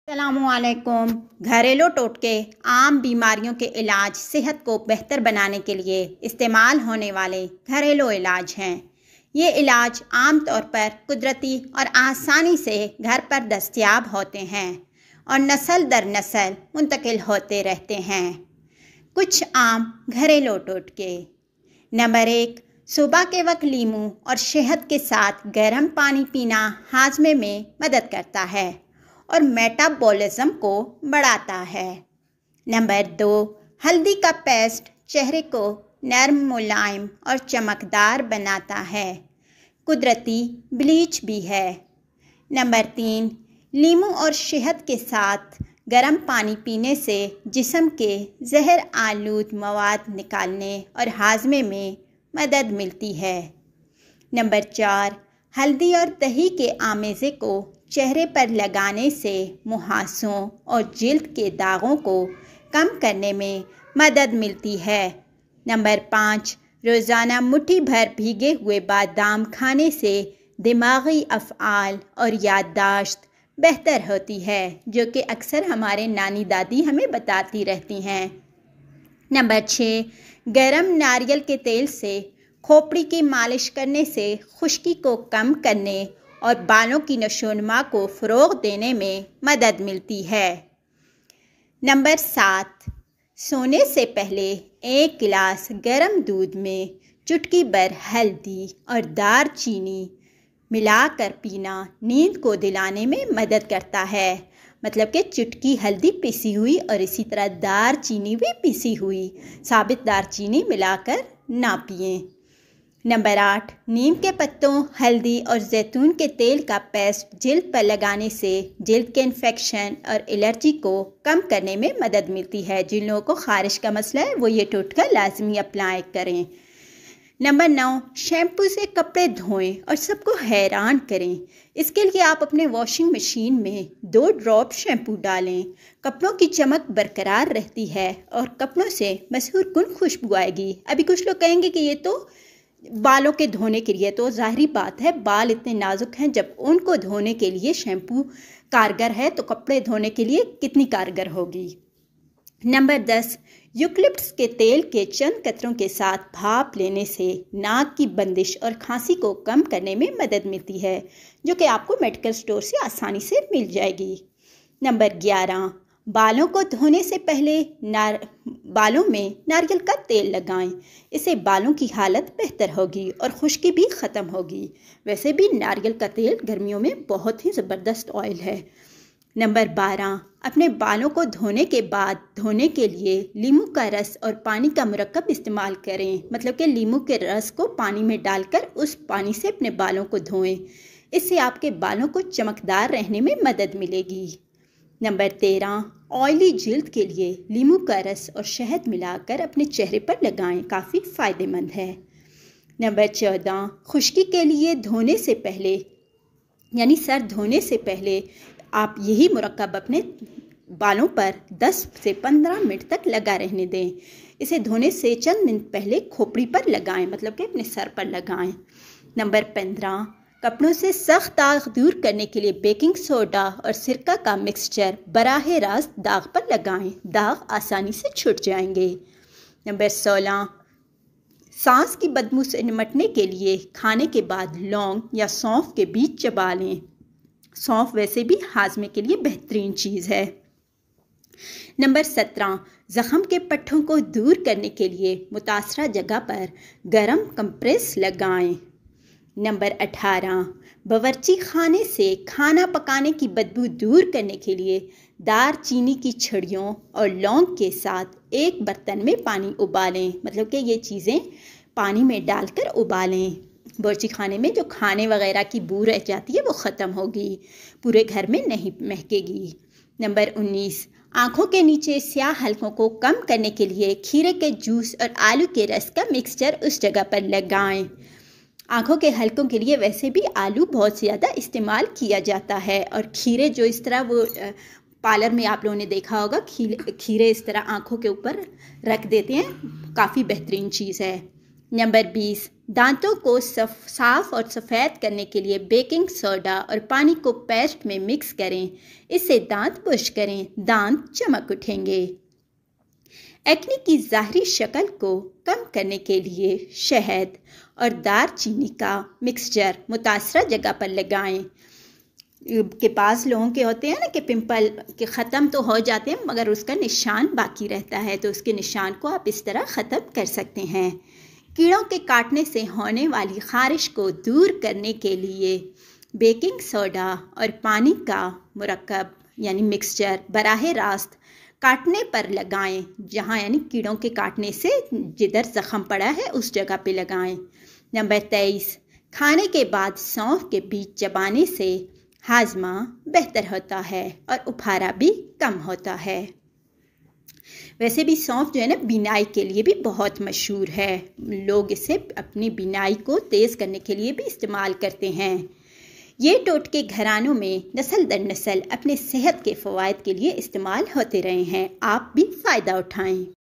अस्सलामुअलैकुम। घरेलू टोटके आम बीमारियों के इलाज सेहत को बेहतर बनाने के लिए इस्तेमाल होने वाले घरेलू इलाज हैं। ये इलाज आम तौर पर कुदरती और आसानी से घर पर दस्तयाब होते हैं और नस्ल दर नस्ल मुंतकिल होते रहते हैं। कुछ आम घरेलू टोटके। नंबर 1, सुबह के वक्त लीमू और शहद के साथ गर्म पानी पीना हाजमे में मदद करता है और मेटाबॉलिज्म को बढ़ाता है। नंबर 2, हल्दी का पेस्ट चेहरे को नर्म, मुलायम और चमकदार बनाता है। कुदरती ब्लीच भी है। नंबर 3, लीमू और शहद के साथ गर्म पानी पीने से जिस्म के जहर आलूद मवाद निकालने और हाजमे में मदद मिलती है। नंबर 4, हल्दी और दही के आमेज़े को चेहरे पर लगाने से मुहासों और जिल्द के दागों को कम करने में मदद मिलती है। नंबर 5, रोज़ाना मुट्ठी भर भीगे हुए बादाम खाने से दिमागी अफ़आल और याददाश्त बेहतर होती है, जो कि अक्सर हमारे नानी दादी हमें बताती रहती हैं। नंबर 6, गरम नारियल के तेल से खोपड़ी की मालिश करने से खुश्की को कम करने और बालों की नशोनुमा को फ़रोग़ देने में मदद मिलती है। नंबर 7, सोने से पहले 1 गिलास गर्म दूध में चुटकी भर हल्दी और दारचीनी मिलाकर पीना नींद को दिलाने में मदद करता है। मतलब कि चुटकी हल्दी पिसी हुई और इसी तरह दारचीनी भी पिसी हुई, साबित दारचीनी मिलाकर ना पिएं। नंबर 8, नीम के पत्तों, हल्दी और जैतून के तेल का पेस्ट जिल्द पर लगाने से जिल्द के इन्फेक्शन और एलर्जी को कम करने में मदद मिलती है। जिन लोगों को ख़ारिश का मसला है वो ये टोटका लाजमी अप्लाई करें। नंबर 9, शैम्पू से कपड़े धोएं और सबको हैरान करें। इसके लिए आप अपने वॉशिंग मशीन में 2 ड्रॉप शैम्पू डालें। कपड़ों की चमक बरकरार रहती है और कपड़ों से मशहूर कुन खुशबू आएगी। अभी कुछ लोग कहेंगे कि ये तो बालों के धोने के लिए, तो ज़ाहिरी बात है बाल इतने नाजुक हैं, जब उनको धोने के लिए शैम्पू कारगर है तो कपड़े धोने के लिए कितनी कारगर होगी। नंबर 10, यूकलिप्टस के तेल के चंद कतरों के साथ भाप लेने से नाक की बंदिश और खांसी को कम करने में मदद मिलती है, जो कि आपको मेडिकल स्टोर से आसानी से मिल जाएगी। नंबर 11, बालों को धोने से पहले बालों में नारियल का तेल लगाएं। इससे बालों की हालत बेहतर होगी और खुश्की भी ख़त्म होगी। वैसे भी नारियल का तेल गर्मियों में बहुत ही ज़बरदस्त ऑयल है। नंबर 12, अपने बालों को धोने के बाद धोने के लिए लीमू का रस और पानी का मुरक्कब इस्तेमाल करें। मतलब कि लीमू के रस को पानी में डालकर उस पानी से अपने बालों को धोएं। इससे आपके बालों को चमकदार रहने में मदद मिलेगी। नंबर 13, ऑयली जिल्द के लिए लीमू का रस और शहद मिलाकर अपने चेहरे पर लगाएं, काफ़ी फ़ायदेमंद है। नंबर 14, खुश्की के लिए धोने से पहले यानी सर धोने से पहले आप यही मुरक्कब अपने बालों पर 10 से 15 मिनट तक लगा रहने दें। इसे धोने से चंद मिनट पहले खोपड़ी पर लगाएं, मतलब कि अपने सर पर लगाएं। नंबर 15, कपड़ों से सख्त दाग दूर करने के लिए बेकिंग सोडा और सिरका का मिक्सचर बराह रास्त दाग पर लगाएं, दाग आसानी से छूट जाएंगे। नंबर 16, सांस की बदबू से निपटने के लिए खाने के बाद लौंग या सौंफ के बीज चबा लें। सौंफ वैसे भी हाजमे के लिए बेहतरीन चीज़ है। नंबर 17, ज़ख़म के पट्टों को दूर करने के लिए मुतासरा जगह पर गरम कंप्रेस लगाएं। नंबर 18, बावर्ची खाने से खाना पकाने की बदबू दूर करने के लिए दारचीनी की छड़ियों और लौंग के साथ एक बर्तन में पानी उबालें। मतलब कि ये चीज़ें पानी में डालकर उबालें। बावर्ची खाने में जो खाने वगैरह की बू रह जाती है वो ख़त्म होगी, पूरे घर में नहीं महकेगी। नंबर 19, आँखों के नीचे स्याह हलकों को कम करने के लिए खीरे के जूस और आलू के रस का मिक्सचर उस जगह पर लगाएं। आँखों के हलकों के लिए वैसे भी आलू बहुत ज़्यादा इस्तेमाल किया जाता है और खीरे जो इस तरह वो पार्लर में आप लोगों ने देखा होगा, खीरे इस तरह आँखों के ऊपर रख देते हैं, काफ़ी बेहतरीन चीज़ है। नंबर 20, दांतों को साफ और सफ़ेद करने के लिए बेकिंग सोडा और पानी को पेस्ट में मिक्स करें। इससे दांत ब्रश करें, दांत चमक उठेंगे। एक्ने की ज़ाहरी शक्ल को कम करने के लिए शहद और दारचीनी का मिक्सचर मुतासरा जगह पर लगाएं। के पास लोगों के होते हैं ना कि पिंपल के ख़त्म तो हो जाते हैं मगर उसका निशान बाकी रहता है, तो उसके निशान को आप इस तरह ख़त्म कर सकते हैं। कीड़ों के काटने से होने वाली ख़ारिश को दूर करने के लिए बेकिंग सोडा और पानी का मुरक्कब यानी मिक्सचर बराह रास्त काटने पर लगाएं, जहां यानी कीड़ों के काटने से जिधर ज़ख़म पड़ा है उस जगह पे लगाएं। नंबर 23, खाने के बाद सौंफ के बीज चबाने से हाजमा बेहतर होता है और उफारा भी कम होता है। वैसे भी सौंफ जो है ना बीनाई के लिए भी बहुत मशहूर है। लोग इसे अपनी बीनाई को तेज़ करने के लिए भी इस्तेमाल करते हैं। ये टोटके घरानों में नस्ल दर नस्ल अपने सेहत के फ़वाइद के लिए इस्तेमाल होते रहे हैं। आप भी फ़ायदा उठाएं।